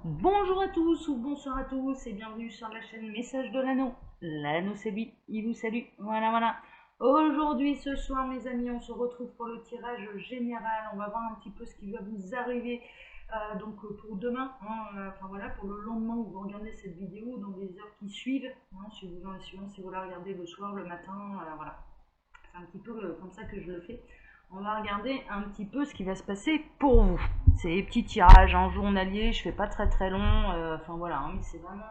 Bonjour à tous ou bonsoir à tous et bienvenue sur la chaîne Message de l'Anneau. L'Anneau c'est lui, il vous salue. Voilà, voilà. Aujourd'hui, ce soir, mes amis, on se retrouve pour le tirage général. On va voir un petit peu ce qui va vous arriver pour demain, enfin voilà, pour le lendemain où vous regardez cette vidéo, dans les heures qui suivent, si vous la regardez le soir, le matin, voilà. C'est un petit peu comme ça que je le fais. On va regarder un petit peu ce qui va se passer pour vous. C'est des petits tirages journaliers, je fais pas très long, enfin voilà, mais c'est vraiment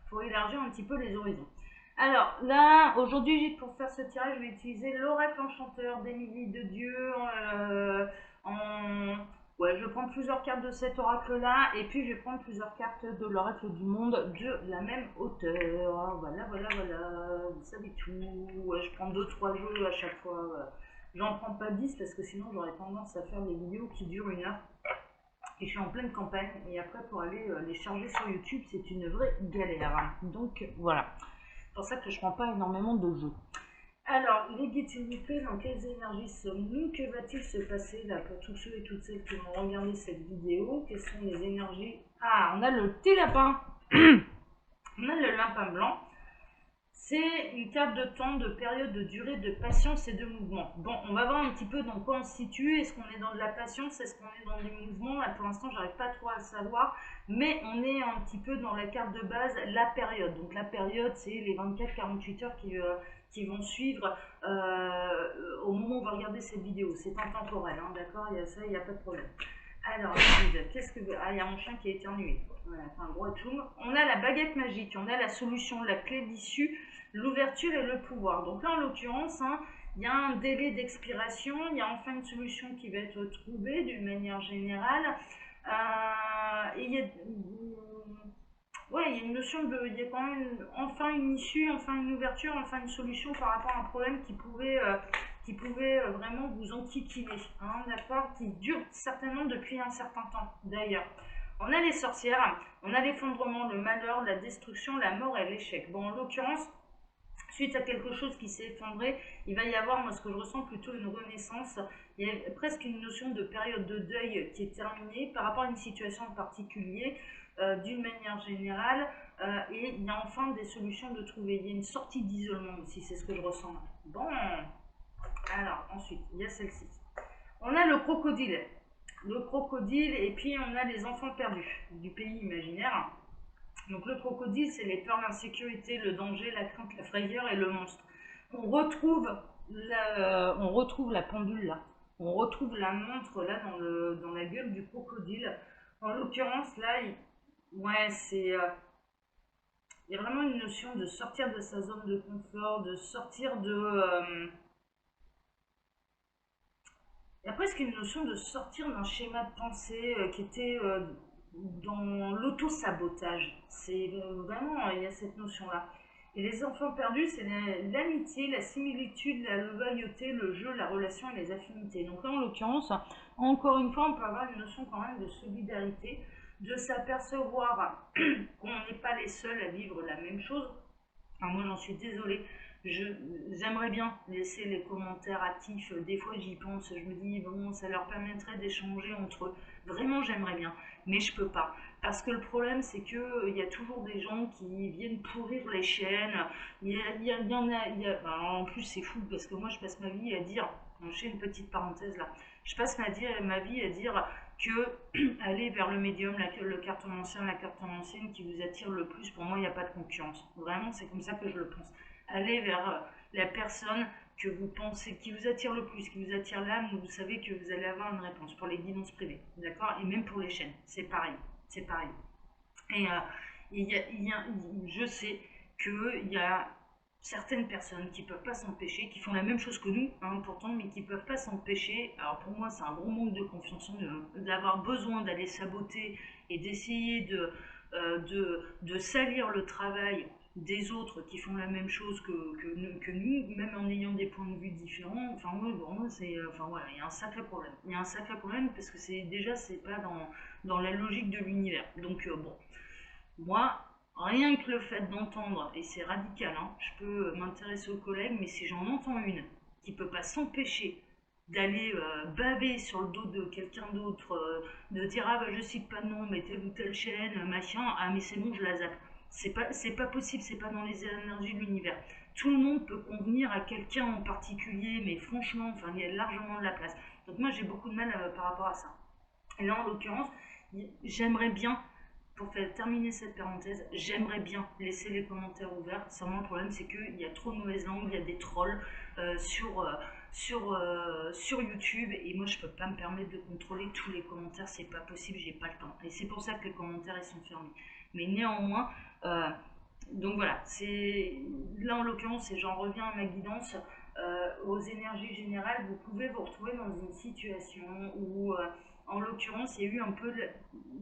pour élargir un petit peu les horizons. Alors là, aujourd'hui, pour faire ce tirage, je vais utiliser l'oracle enchanteur d'Émilie de Dieu. Ouais, je vais prendre plusieurs cartes de cet oracle-là, et puis je vais prendre plusieurs cartes de l'oracle du monde de la même hauteur. Voilà, vous savez tout. Ouais, je prends 2-3 jeux à chaque fois. J'en prends pas 10 parce que sinon j'aurais tendance à faire des vidéos qui durent 1 heure. Et je suis en pleine campagne, et après pour aller les charger sur YouTube, c'est une vraie galère. Donc voilà, c'est pour ça que je prends pas énormément de jeux. Alors, les guides, s'il vous plaît, dans quelles énergies sommes-nous? Que va-t-il se passer là pour tous ceux et toutes celles qui vont regarder cette vidéo? Quelles sont les énergies? Ah, on a le petit lapin. On a le lapin blanc. C'est une carte de temps, de période, de durée, de patience et de mouvement. Bon, on va voir un petit peu dans quoi on se situe. Est-ce qu'on est dans de la patience? Est-ce qu'on est dans du mouvement? Là, pour l'instant, j'arrive pas trop à le savoir. Mais on est un petit peu dans la carte de base, la période. Donc la période, c'est les 24-48 heures qui vont suivre au moment où on va regarder cette vidéo. C'est intemporel, hein, d'accord? Il y a ça, il n'y a pas de problème. Alors, qu'est-ce que... Ah, il y a mon chien qui a éternué. Voilà, c'est un gros tchoum. On a la baguette magique, on a la solution, la clé d'issue, l'ouverture et le pouvoir. Donc là, en l'occurrence, il y a un délai d'expiration, il y a enfin une solution qui va être trouvée d'une manière générale. Et il y a... Ouais, il y a une notion de... Il y a quand même enfin une issue, enfin une ouverture, enfin une solution par rapport à un problème qui pouvait vraiment vous enquiquiner, hein, d'accord, qui dure certainement depuis un certain temps, d'ailleurs. On a les sorcières, on a l'effondrement, le malheur, la destruction, la mort et l'échec. Bon, en l'occurrence, suite à quelque chose qui s'est effondré, il va y avoir, moi ce que je ressens, plutôt une renaissance. Il y a presque une notion de période de deuil qui est terminée par rapport à une situation en particulier, d'une manière générale, et il y a enfin des solutions de trouver. Il y a une sortie d'isolement aussi, c'est ce que je ressens. Bon, alors ensuite, il y a celle-ci. On a le crocodile. Le crocodile, et puis on a les enfants perdus du pays imaginaire. Donc le crocodile, c'est les peurs, l'insécurité, le danger, la crainte, la frayeur et le monstre. On retrouve la pendule là. On retrouve la montre là dans la gueule du crocodile. En l'occurrence là, ouais, il y a vraiment une notion de sortir de sa zone de confort, de sortir il y a presque une notion de sortir d'un schéma de pensée qui était dans l'auto-sabotage. C'est vraiment, il y a cette notion-là. Et les enfants perdus, c'est l'amitié, la similitude, la loyauté, le jeu, la relation et les affinités. Donc là, en l'occurrence, encore une fois, on peut avoir une notion quand même de solidarité, de s'apercevoir qu'on n'est pas les seuls à vivre la même chose. Enfin, moi, j'en suis désolée. J'aimerais bien laisser les commentaires actifs. Des fois, j'y pense. Je me dis, bon, ça leur permettrait d'échanger entre eux. Vraiment, j'aimerais bien. Mais je peux pas. Parce que le problème, c'est qu'il y a toujours des gens qui viennent pourrir les chaînes. Il y en a. Ben, en plus, c'est fou parce que moi, je passe ma vie à dire. Je fais une petite parenthèse là. Je passe ma vie à dire que aller vers le médium, le cartomancien, la cartomancienne qui vous attire le plus, pour moi, il n'y a pas de concurrence. Vraiment, c'est comme ça que je le pense. Allez vers la personne que vous pensez, qui vous attire le plus, qui vous attire l'âme, où vous savez que vous allez avoir une réponse pour les guidances privées, d'accord? Et même pour les chaînes, c'est pareil, c'est pareil. Et je sais qu'il y a certaines personnes qui ne peuvent pas s'empêcher, qui font la même chose que nous, hein, pourtant, mais qui ne peuvent pas s'empêcher. Alors pour moi, c'est un gros manque de confiance en eux, d'avoir besoin d'aller saboter et d'essayer de salir le travail des autres qui font la même chose que nous, même en ayant des points de vue différents. Enfin, ouais, pour moi, enfin, voilà, il y a un sacré problème. Il y a un sacré problème parce que c'est pas dans la logique de l'univers. Donc, bon, moi, rien que le fait d'entendre, et c'est radical, hein, je peux m'intéresser aux collègues, mais si j'en entends une qui peut pas s'empêcher d'aller baver sur le dos de quelqu'un d'autre, de dire ah bah je cite pas de nom, mais telle ou telle chaîne, machin, ah mais c'est bon, je la zappe. C'est pas possible, c'est pas dans les énergies de l'univers. Tout le monde peut convenir à quelqu'un en particulier, mais franchement, enfin, il y a largement de la place. Donc moi j'ai beaucoup de mal par rapport à ça. Et là en l'occurrence, j'aimerais bien, pour faire terminer cette parenthèse, j'aimerais bien laisser les commentaires ouverts. Seulement le problème c'est qu'il y a trop de mauvaises langues, il y a des trolls sur YouTube et moi je peux pas me permettre de contrôler tous les commentaires, c'est pas possible, j'ai pas le temps. Et c'est pour ça que les commentaires ils sont fermés. Mais néanmoins, euh, donc voilà, c'est là en l'occurrence, et j'en reviens à ma guidance, aux énergies générales, vous pouvez vous retrouver dans une situation où, en l'occurrence, il y a eu un peu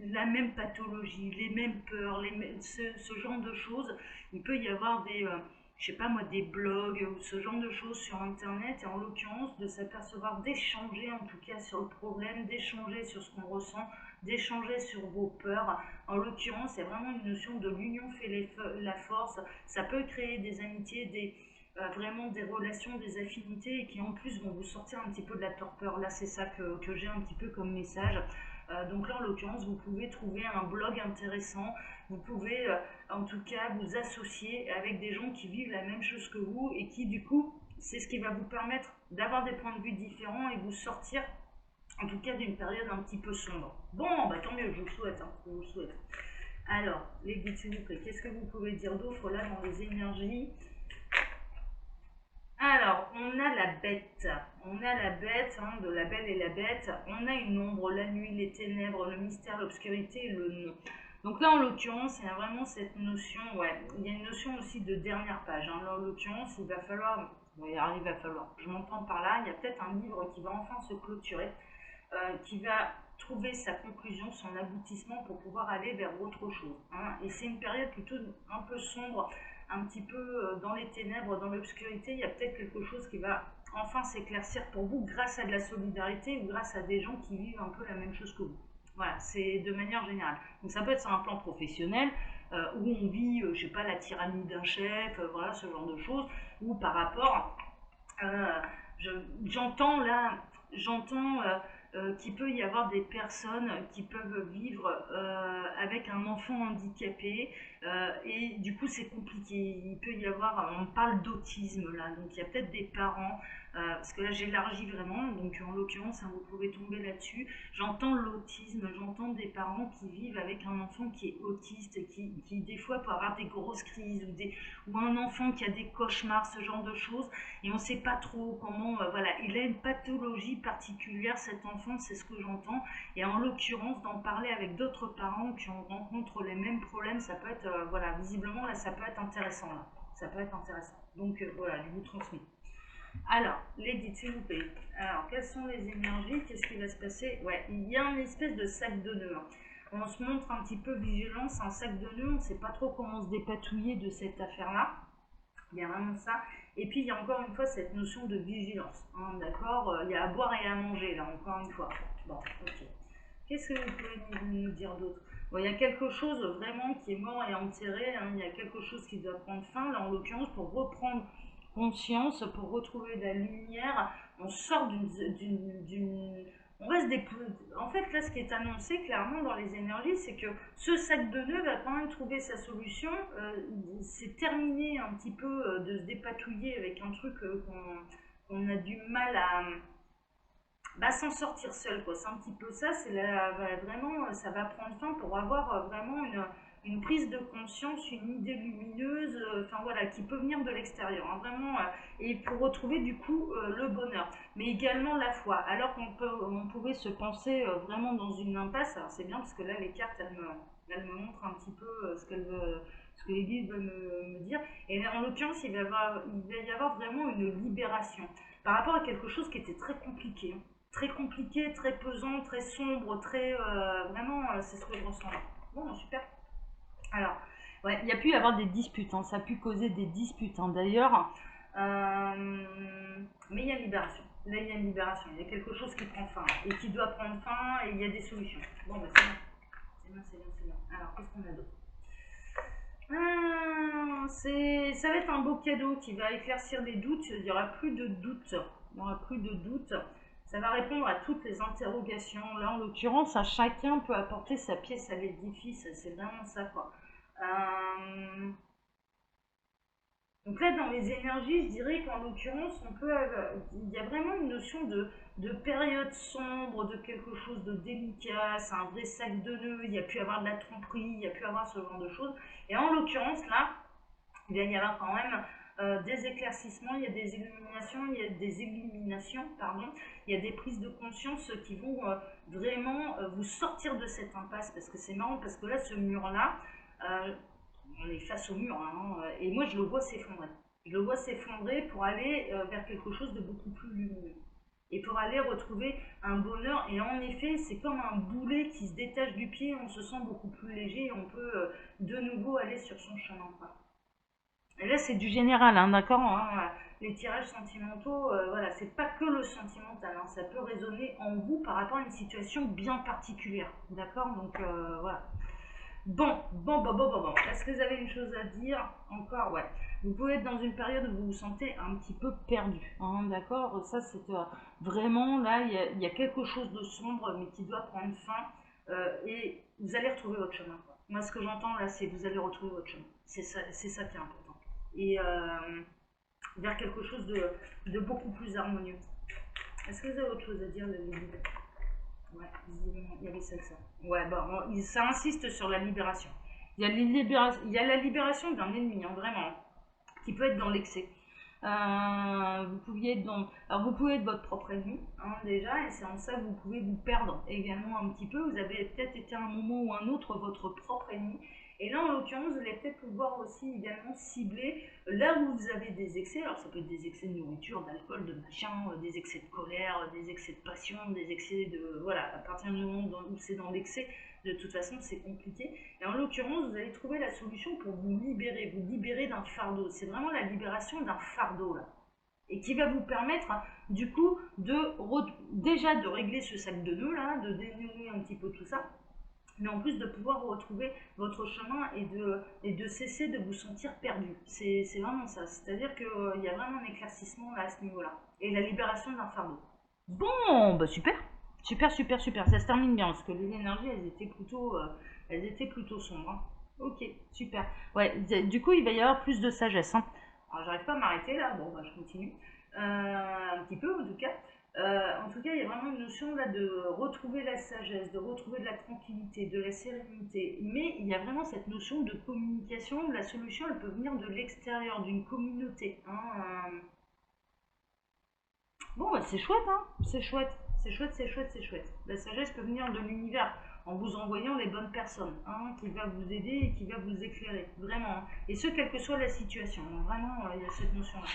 la même pathologie, les mêmes peurs, ce genre de choses. Il peut y avoir je sais pas moi, des blogs ou ce genre de choses sur Internet, et en l'occurrence, de s'apercevoir, d'échanger en tout cas sur le problème, d'échanger sur ce qu'on ressent, d'échanger sur vos peurs. En l'occurrence, c'est vraiment une notion de l'union fait la force. Ça peut créer des amitiés, vraiment des relations, des affinités et qui en plus vont vous sortir un petit peu de la torpeur. Là, c'est ça que j'ai un petit peu comme message. Donc là, en l'occurrence, vous pouvez trouver un blog intéressant. Vous pouvez, en tout cas, vous associer avec des gens qui vivent la même chose que vous et qui, du coup, c'est ce qui va vous permettre d'avoir des points de vue différents et vous sortir, en tout cas, d'une période un petit peu sombre. Bon, bah tant mieux, je vous le souhaite. Hein, je vous le souhaite. Alors, les guides, s'il vous plaît, qu'est-ce que vous pouvez dire d'autre là dans les énergies? Alors, on a la bête. On a la bête, hein, de la belle et la bête. On a une ombre, la nuit, les ténèbres, le mystère, l'obscurité et le nom. Donc là, en l'occurrence, il y a vraiment cette notion, ouais, il y a une notion aussi de dernière page. Hein. Là, en l'occurrence, il va falloir, ouais, alors il va falloir, je m'entends par là, il y a peut-être un livre qui va enfin se clôturer, qui va trouver sa conclusion, son aboutissement pour pouvoir aller vers autre chose. Hein. Et c'est une période plutôt un peu sombre, un petit peu dans les ténèbres, dans l'obscurité. Il y a peut-être quelque chose qui va enfin s'éclaircir pour vous grâce à de la solidarité ou grâce à des gens qui vivent un peu la même chose que vous. Voilà, c'est de manière générale. Donc ça peut être sur un plan professionnel, où on vit, je sais pas, la tyrannie d'un chef, voilà, ce genre de choses, ou par rapport, euh, j'entends là, j'entends qu'il peut y avoir des personnes qui peuvent vivre avec un enfant handicapé et du coup c'est compliqué. Il peut y avoir, on parle d'autisme là, donc il y a peut-être des parents, parce que là j'élargis vraiment, donc en l'occurrence hein, vous pouvez tomber là-dessus. J'entends l'autisme, j'entends des parents qui vivent avec un enfant qui est autiste, qui des fois peut avoir des grosses crises ou un enfant qui a des cauchemars, ce genre de choses et on ne sait pas trop comment, voilà, il a une pathologie particulière cet enfant, c'est ce que j'entends, et en l'occurrence d'en parler avec d'autres parents qui rencontrent les mêmes problèmes, ça peut être, voilà, visiblement là ça peut être intéressant là, ça peut être intéressant, donc voilà, je vous transmets. Alors, les guides, s'il vous plaît. Alors, quelles sont les énergies? Qu'est-ce qui va se passer? Ouais, il y a une espèce de sac de nœuds. On se montre un petit peu vigilant, c'est un sac de nœuds, on ne sait pas trop comment se dépatouiller de cette affaire-là. Il y a vraiment ça. Et puis il y a encore une fois cette notion de vigilance. Hein, d'accord. Il y a à boire et à manger là, encore une fois. Bon, ok. Qu'est-ce que vous pouvez nous dire d'autre? Bon, il y a quelque chose vraiment qui est mort et enterré. Hein, il y a quelque chose qui doit prendre fin. Là, en l'occurrence, pour reprendre conscience, pour retrouver de la lumière, on sort on reste des. En fait, là, ce qui est annoncé clairement dans les énergies, c'est que ce sac de nœuds va quand même trouver sa solution. C'est terminé un petit peu de se dépatouiller avec un truc qu'on a du mal à bah, s'en sortir seul, quoi. C'est un petit peu ça. Vraiment, ça va prendre fin pour avoir vraiment une prise de conscience, une idée lumineuse, enfin voilà, qui peut venir de l'extérieur, hein, vraiment, et pour retrouver du coup le bonheur, mais également la foi. Alors on pouvait se penser vraiment dans une impasse, alors c'est bien parce que là les cartes elles me montrent un petit peu ce que les guides veulent me dire, et en l'occurrence il va y avoir vraiment une libération par rapport à quelque chose qui était très compliqué, très pesant, très sombre, très vraiment, c'est ce que je ressens. Bon, super. Alors, ouais, il y a pu y avoir des disputes, hein, ça a pu causer des disputes hein, d'ailleurs, mais il y a une libération. Là, il y a une libération, il y a quelque chose qui prend fin et qui doit prendre fin et il y a des solutions. Bon, bah c'est bien, c'est bien, c'est bien, c'est bien. Alors, qu'est-ce qu'on a d'autre? Ça va être un beau cadeau qui va éclaircir les doutes. Il n'y aura plus de doutes. Il n'y aura plus de doutes. Ça va répondre à toutes les interrogations. Là, en l'occurrence, à chacun peut apporter sa pièce à l'édifice. C'est vraiment ça, quoi. Donc là, dans les énergies, je dirais qu'en l'occurrence, il y a vraiment une notion de période sombre, de quelque chose de délicat, c'est un vrai sac de nœuds, il y a pu avoir de la tromperie, il y a pu avoir ce genre de choses. Et en l'occurrence, là, il va y avoir quand même des éclaircissements, il y a des illuminations, pardon, il y a des prises de conscience qui vont vraiment vous sortir de cette impasse, parce que c'est marrant, parce que là, ce mur-là, on est face au mur, hein, et moi je le vois s'effondrer. Je le vois s'effondrer pour aller vers quelque chose de beaucoup plus lumineux. Et pour aller retrouver un bonheur, et en effet, c'est comme un boulet qui se détache du pied, on se sent beaucoup plus léger et on peut de nouveau aller sur son chemin. Et là, c'est du général, hein, d'accord, hein, les tirages sentimentaux, voilà, c'est pas que le sentimental, hein, ça peut résonner en vous par rapport à une situation bien particulière, d'accord, donc voilà. Bon. Est-ce que vous avez une chose à dire encore? Ouais. Vous pouvez être dans une période où vous vous sentez un petit peu perdu. Hein, d'accord. Ça, c'est vraiment là, il y a quelque chose de sombre, mais qui doit prendre fin. Et vous allez retrouver votre chemin. Quoi. Moi, ce que j'entends là, c'est que vous allez retrouver votre chemin. C'est ça qui est important. Et vers quelque chose de beaucoup plus harmonieux. Est-ce que vous avez autre chose à dire, les guides? Ouais, visiblement, il y avait ça. Ouais, ça insiste sur la libération. Il y a la libération d'un ennemi, hein, vraiment, qui peut être dans l'excès. Vous pouviez être alors vous pouvez être votre propre ennemi, hein, déjà, et c'est en ça que vous pouvez vous perdre également un petit peu. Vous avez peut-être été à un moment ou un autre votre propre ennemi. Et là, en l'occurrence, vous allez peut-être pouvoir aussi également cibler là où vous avez des excès. Alors, ça peut être des excès de nourriture, d'alcool, de machin, des excès de colère, des excès de passion, des excès de. Voilà, à partir du moment où c'est dans l'excès, de toute façon, c'est compliqué. Et en l'occurrence, vous allez trouver la solution pour vous libérer d'un fardeau. C'est vraiment la libération d'un fardeau, là. Et qui va vous permettre, du coup, déjà de régler ce sac de nœuds, là, de dénouer un petit peu tout ça, mais en plus de pouvoir retrouver votre chemin et de cesser de vous sentir perdu. C'est vraiment ça. C'est-à-dire qu'il y a vraiment un éclaircissement là, à ce niveau-là. Et la libération d'un fardeau. Bon, bah super. Super. Ça se termine bien parce que les énergies, elles étaient plutôt sombres. Hein. Ok, super. Ouais, du coup, il va y avoir plus de sagesse. Hein. Alors, j'arrive pas à m'arrêter là. Bon, bah, je continue. Un petit peu, en tout cas. En tout cas, il y a vraiment une notion là de retrouver la sagesse, de retrouver de la tranquillité, de la sérénité. Mais il y a vraiment cette notion de communication. La solution, elle peut venir de l'extérieur, d'une communauté. Hein. Bon, bah, c'est chouette, hein. C'est chouette. La sagesse peut venir de l'univers en vous envoyant les bonnes personnes, hein, qui va vous aider et qui va vous éclairer, vraiment. Hein. Et ce, quelle que soit la situation. Hein. Vraiment, il y a cette notion-là.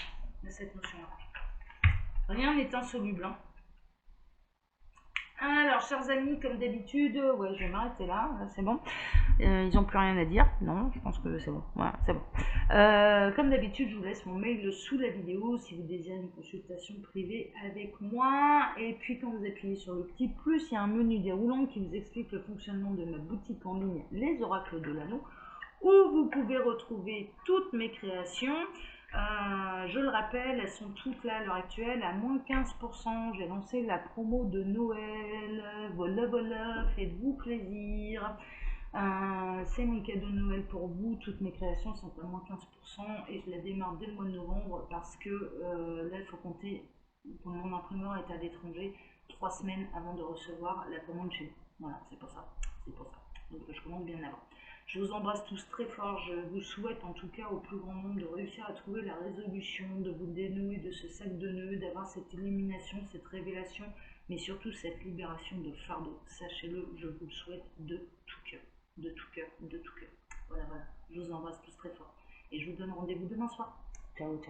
Rien n'est insoluble. Hein. Alors, chers amis, comme d'habitude, ouais, je vais m'arrêter là, c'est bon. Ils n'ont plus rien à dire. Non, je pense que c'est bon. Voilà, c'est bon. Comme d'habitude, je vous laisse mon mail sous la vidéo si vous désirez une consultation privée avec moi. Et puis, quand vous appuyez sur le petit plus, il y a un menu déroulant qui vous explique le fonctionnement de ma boutique en ligne, Les Oracles de l'Anneau, où vous pouvez retrouver toutes mes créations. Je le rappelle, elles sont toutes là à l'heure actuelle à moins 15%. J'ai lancé la promo de Noël. Voilà, faites-vous plaisir. C'est mon cadeau de Noël pour vous. Toutes mes créations sont à moins 15% et je la démarre dès le mois de novembre parce que là, il faut compter, pour mon imprimeur est à l'étranger, 3 semaines avant de recevoir la commande chez vous. Voilà, c'est pour ça. Donc je commande bien avant. Je vous embrasse tous très fort. Je vous souhaite en tout cas au plus grand nombre de réussir à trouver la résolution, de vous dénouer de ce sac de nœuds, d'avoir cette illumination, cette révélation, mais surtout cette libération de fardeau. Sachez-le, je vous le souhaite de tout cœur. Voilà. Je vous embrasse tous très fort. Et je vous donne rendez-vous demain soir. Ciao.